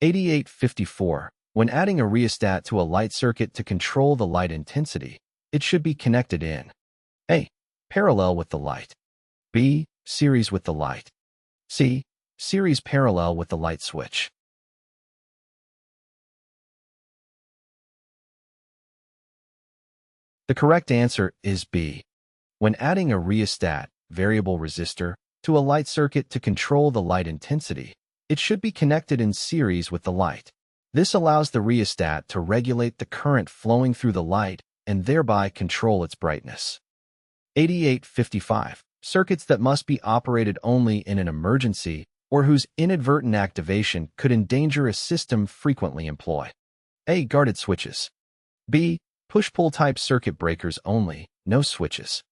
8854. When adding a rheostat to a light circuit to control the light intensity, it should be connected in A. Parallel with the light. B. Series with the light. C. Series parallel with the light switch. The correct answer is B. When adding a rheostat, variable resistor, to a light circuit to control the light intensity, it should be connected in series with the light. This allows the rheostat to regulate the current flowing through the light and thereby control its brightness. 8855. Circuits that must be operated only in an emergency or whose inadvertent activation could endanger a system frequently employ. A. Guarded switches. B. Push-pull type circuit breakers only, no switches.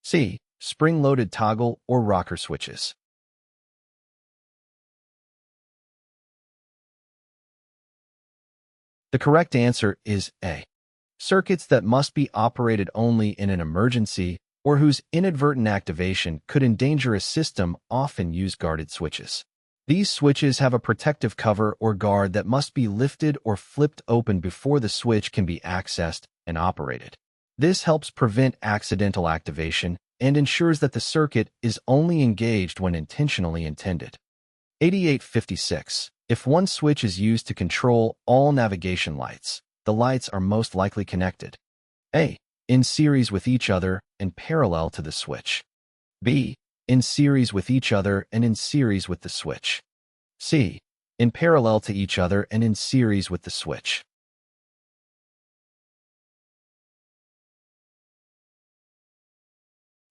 C. Spring-loaded toggle or rocker switches. The correct answer is A. Circuits that must be operated only in an emergency or whose inadvertent activation could endanger a system often use guarded switches. These switches have a protective cover or guard that must be lifted or flipped open before the switch can be accessed and operated. This helps prevent accidental activation and ensures that the circuit is only engaged when intentionally intended. 8856. If one switch is used to control all navigation lights, the lights are most likely connected. A. In series with each other and parallel to the switch. B. In series with each other and in series with the switch. C. In parallel to each other and in series with the switch.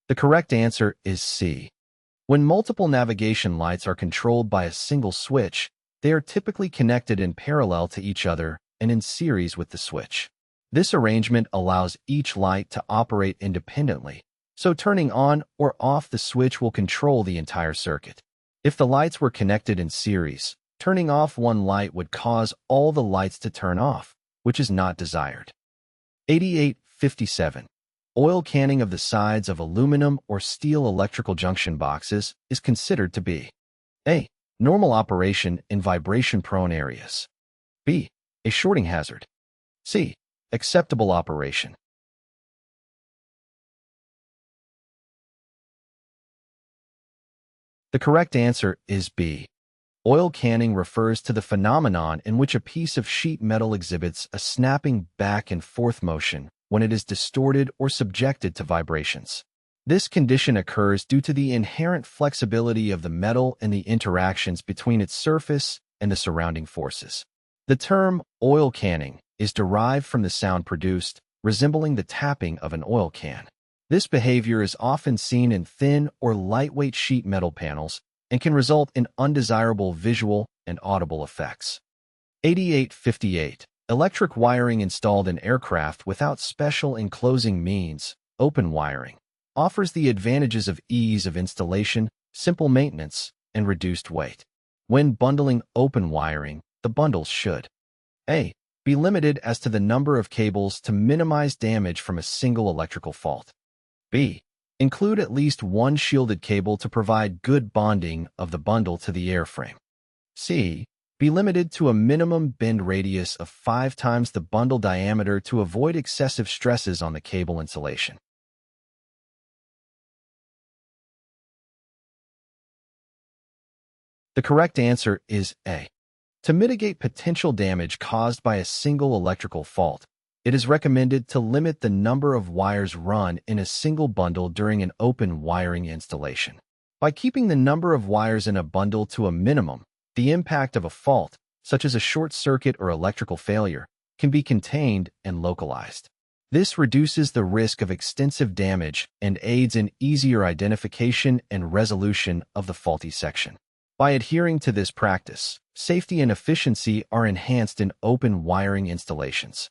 The correct answer is C. When multiple navigation lights are controlled by a single switch, they are typically connected in parallel to each other and in series with the switch. This arrangement allows each light to operate independently, so turning on or off the switch will control the entire circuit. If the lights were connected in series, turning off one light would cause all the lights to turn off, which is not desired. 8857. Oil canning of the sides of aluminum or steel electrical junction boxes is considered to be A. Normal operation in vibration-prone areas. B. A shorting hazard. C. Acceptable operation. The correct answer is B. Oil canning refers to the phenomenon in which a piece of sheet metal exhibits a snapping back and forth motion when it is distorted or subjected to vibrations. This condition occurs due to the inherent flexibility of the metal and the interactions between its surface and the surrounding forces. The term oil canning is derived from the sound produced, resembling the tapping of an oil can. This behavior is often seen in thin or lightweight sheet metal panels and can result in undesirable visual and audible effects. 8858. Electric wiring installed in aircraft without special enclosing means, open wiring, offers the advantages of ease of installation, simple maintenance, and reduced weight. When bundling open wiring, the bundles should A. Be limited as to the number of cables to minimize damage from a single electrical fault. B. Include at least one shielded cable to provide good bonding of the bundle to the airframe. C. Be limited to a minimum bend radius of 5 times the bundle diameter to avoid excessive stresses on the cable insulation. The correct answer is A. To mitigate potential damage caused by a single electrical fault, it is recommended to limit the number of wires run in a single bundle during an open wiring installation. By keeping the number of wires in a bundle to a minimum, the impact of a fault, such as a short circuit or electrical failure, can be contained and localized. This reduces the risk of extensive damage and aids in easier identification and resolution of the faulty section. By adhering to this practice, safety and efficiency are enhanced in open wiring installations.